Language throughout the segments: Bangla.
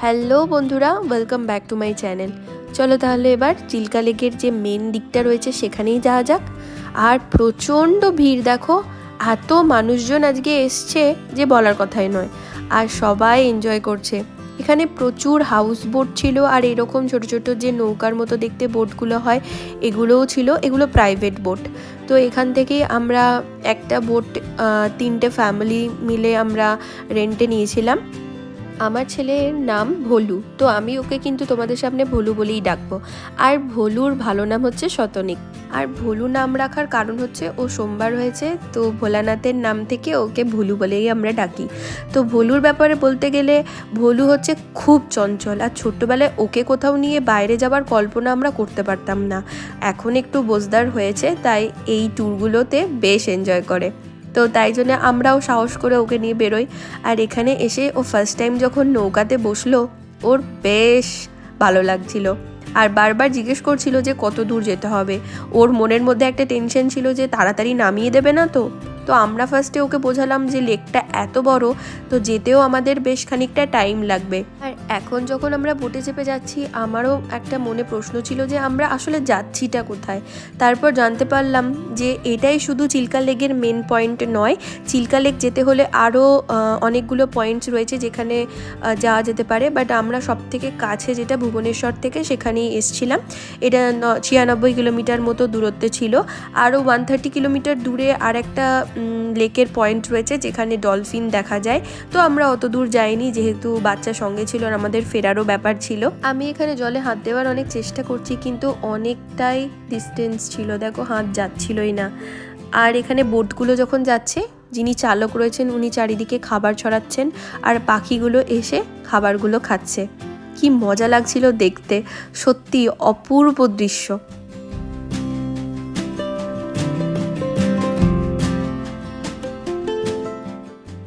হ্যালো বন্ধুরা, welcome back to my channel. চলো তাহলে এবার চিল্কা লেকের যে মেন দিকটা রয়েছে সেখানেই যাওয়া যাক। আর প্রচণ্ড ভিড় দেখো, এত মানুষজন আজকে এসছে যে বলার কথাই নয়। আর সবাই এনজয় করছে। এখানে প্রচুর হাউস বোট ছিল, আর এরকম ছোট ছোট যে নৌকার মতো দেখতে বোটগুলো হয় এগুলোও ছিল। এগুলো প্রাইভেট বোট। তো এখান থেকেই আমরা একটা বোট 3টে ফ্যামিলি মিলে আমরা রেন্টে নিয়েছিলাম। আমার ছেলের নাম ভোলু, তো আমি ওকে কিন্তু তোমাদের সামনে ভোলু বলেই ডাকবো। আর ভোলুর ভালো নাম হচ্ছে শতনিক। আর ভোলু নাম রাখার কারণ হচ্ছে ও সোমবার হয়েছে, তো ভোলানাথের নাম থেকে ওকে ভোলু বলেই আমরা ডাকি। তো ভোলুর ব্যাপারে বলতে গেলে ভোলু হচ্ছে খুব চঞ্চল, আর ছোট্টবেলায় ওকে কোথাও নিয়ে বাইরে যাবার কল্পনা আমরা করতে পারতাম না। এখন একটু বোঝদার হয়েছে, তাই এই ট্যুরগুলোতে বেশ এনজয় করে। তো তাই জন্য আমরাও সাহস করে ওকে নিয়ে বেরোই। আর এখানে এসে ও ফার্স্ট টাইম যখন নৌকাতে বসলো, ওর বেশ ভালো লাগছিল। আর বারবার জিজ্ঞেস করছিল যে কত দূর যেতে হবে। ওর মনের মধ্যে একটা টেনশন ছিল যে তাড়াতাড়ি নামিয়ে দেবে না তো। তো আমরা ফার্স্টে ওকে বোঝালাম যে লেকটা এত বড়, তো যেতেও আমাদের বেশ খানিকটা টাইম লাগবে। আর এখন যখন আমরা বোটে চেপে যাচ্ছি, আমারও একটা মনে প্রশ্ন ছিল যে আমরা আসলে যাচ্ছিটা কোথায়। তারপর জানতে পারলাম যে এটাই শুধু চিল্কা লেকের মেন পয়েন্ট নয়। চিল্কা লেক যেতে হলে আরও অনেকগুলো পয়েন্টস রয়েছে যেখানে যাওয়া যেতে পারে, বাট আমরা সব থেকে কাছে যেটা ভুবনেশ্বর থেকে সেখানেই এসছিলাম। এটা 96 কিলোমিটার মতো দূরত্বে ছিল। আরও 130 কিলোমিটার দূরে আর একটা লেকের পয়েন্ট রয়েছে যেখানে ডলফিন দেখা যায়। তো আমরা অত দূর যাইনি, যেহেতু বাচ্চা সঙ্গে ছিল আর আমাদের ফেরারও ব্যাপার ছিল। আমি এখানে জলে হাত দেওয়ার অনেক চেষ্টা করছি, কিন্তু অনেকটাই ডিস্টেন্স ছিল, দেখো হাত যাচ্ছিলই না। আর এখানে বোটগুলো যখন যাচ্ছে, যিনি চালক রয়েছেন উনি চারিদিকে খাবার ছড়াচ্ছেন, আর পাখিগুলো এসে খাবারগুলো খাচ্ছে। কি মজা লাগছিল দেখতে, সত্যি অপূর্ব দৃশ্য।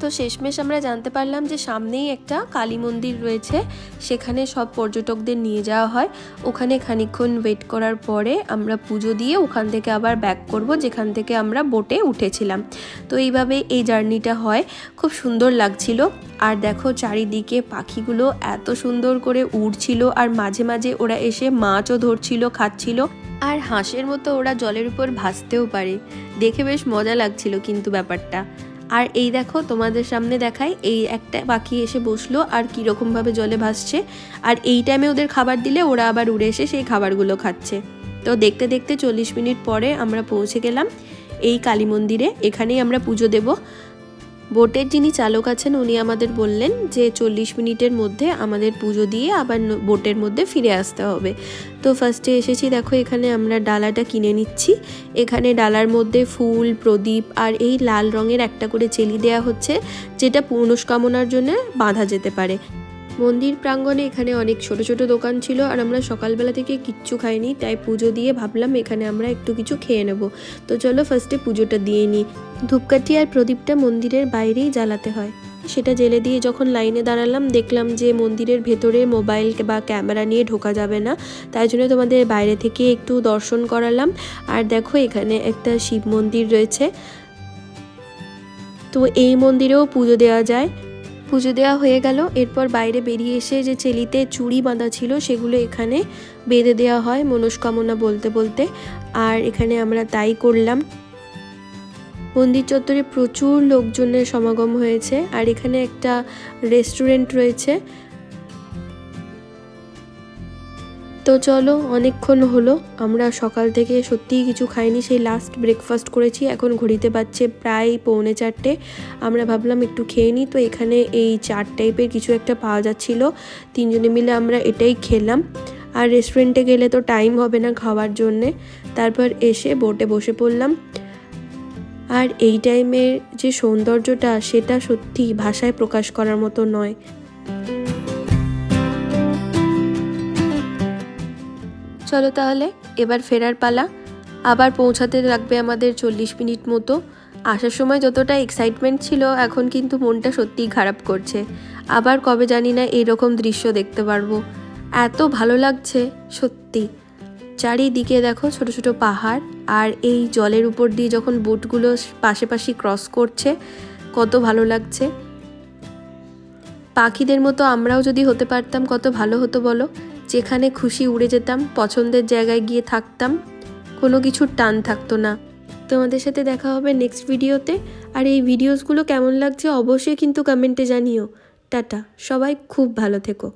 তো শেষমেশ আমরা জানতে পারলাম যে সামনেই একটা কালী মন্দির রয়েছে, সেখানে সব পর্যটকদের নিয়ে যাওয়া হয়। ওখানে খানিকক্ষণ ওয়েট করার পরে আমরা পুজো দিয়ে ওখান থেকে আবার ব্যাক করব, যেখান থেকে আমরা বোটে উঠেছিলাম। তো এইভাবে এই জার্নিটা হয়, খুব সুন্দর লাগছিল। আর দেখো চারিদিকে পাখিগুলো এত সুন্দর করে উড়ছিল, আর মাঝে মাঝে ওরা এসে মাছও ধরছিল, খাচ্ছিল। আর হাঁসের মতো ওরা জলের উপর ভাসতেও পারে, দেখে বেশ মজা লাগছিল কিন্তু ব্যাপারটা। আর এই দেখো তোমাদের সামনে দেখাই, এই একটা পাখি এসে বসলো আর কীরকমভাবে জলে ভাসছে। আর এই টাইমে ওদের খাবার দিলে ওরা আবার উড়ে এসে সেই খাবারগুলো খাচ্ছে। তো দেখতে দেখতে 40 মিনিট পরে আমরা পৌঁছে গেলাম এই কালী মন্দিরে। এখানেই আমরা পুজো দেব। বোটের যিনি চালক আছেন উনি আমাদের বললেন যে 40 মিনিটের মধ্যে আমাদের পুজো দিয়ে আবার বোটের মধ্যে ফিরে আসতে হবে। তো ফার্স্টে এসেছি, দেখো এখানে আমরা ডালাটা কিনে নিচ্ছি। এখানে ডালার মধ্যে ফুল, প্রদীপ আর এই লাল রঙের একটা করে চেলি দেওয়া হচ্ছে, যেটা মনস্কামনার জন্য বাঁধা যেতে পারে। মন্দির প্রাঙ্গণে এখানে অনেক ছোট ছোট দোকান ছিল, আর আমরা সকালবেলা থেকে কিচ্ছু খাইনি, তাই পুজো দিয়ে ভাবলাম এখানে আমরা একটু কিছু খেয়ে নেব। তো চলো ফার্স্টে পুজোটা দিয়ে নিই। ধূপকাঠি আর প্রদীপটা মন্দিরের বাইরেই জ্বালাতে হয়। সেটা জেলে দিয়ে যখন লাইনে দাঁড়ালাম, দেখলাম যে মন্দিরের ভেতরে মোবাইল বা ক্যামেরা নিয়ে ঢোকা যাবে না, তাই জন্য তোমাদের বাইরে থেকে একটু দর্শন করালাম। আর দেখো এখানে একটা শিব মন্দির রয়েছে, তো এই মন্দিরেও পুজো দেওয়া যায়। পুজো দেওয়া হয়ে গেল, এরপর বাইরে বেরিয়ে এসে যে চেলিতে চুড়ি বাঁধা ছিল সেগুলো এখানে বেঁধে দেওয়া হয় মনস্কামনা বলতে বলতে। আর এখানে আমরা তাই করলাম। মন্দির চত্বরে প্রচুর লোকজনের সমাগম হয়েছে, আর এখানে একটা রেস্টুরেন্ট রয়েছে। তো চলো, অনেকক্ষণ হলো, আমরা সকাল থেকে সত্যিই কিছু খাইনি, সেই লাস্ট ব্রেকফাস্ট করেছি। এখন ঘড়িতে বাজছে প্রায় 3:45। আমরা ভাবলাম একটু খেয়ে নিই। তো এখানে এই চাট টাইপের কিছু একটা পাওয়া যাচ্ছিলো, 3 জনে মিলে আমরা এটাই খেলাম। আর রেস্টুরেন্টে গেলে তো টাইম হবে না খাওয়ার জন্যে। তারপর এসে বোটে বসে পড়লাম। আর এই টাইমের যে সৌন্দর্যটা, সেটা সত্যি ভাষায় প্রকাশ করার মতো নয়। চলো তাহলে এবার ফেরার পালা। আবার পৌঁছাতে লাগবে আমাদের 40 মিনিট মতো। আসার সময় যতটা এক্সাইটমেন্ট ছিল, এখন কিন্তু মনটা সত্যিই খারাপ করছে। আবার কবে জানি না এইরকম দৃশ্য দেখতে পারবো। এত ভালো লাগছে সত্যি। চারিদিকে দেখো ছোট ছোট পাহাড়, আর এই জলের উপর দিয়ে যখন বোটগুলো পাশাপাশি ক্রস করছে, কত ভালো লাগছে। পাখিদের মতো আমরাও যদি হতে পারতাম কত ভালো হতো বলো। যেখানে খুশি উড়ে যেতাম, পছন্দের জায়গায় গিয়ে থাকতাম, কোনো কিছুর টান থাকতো না। তোমাদের সাথে দেখা হবে নেক্সট ভিডিওতে। আর এই ভিডিওসগুলো কেমন লাগছে অবশ্যই কিন্তু কমেন্টে জানিও। টাটা, সবাই খুব ভালো থেকো।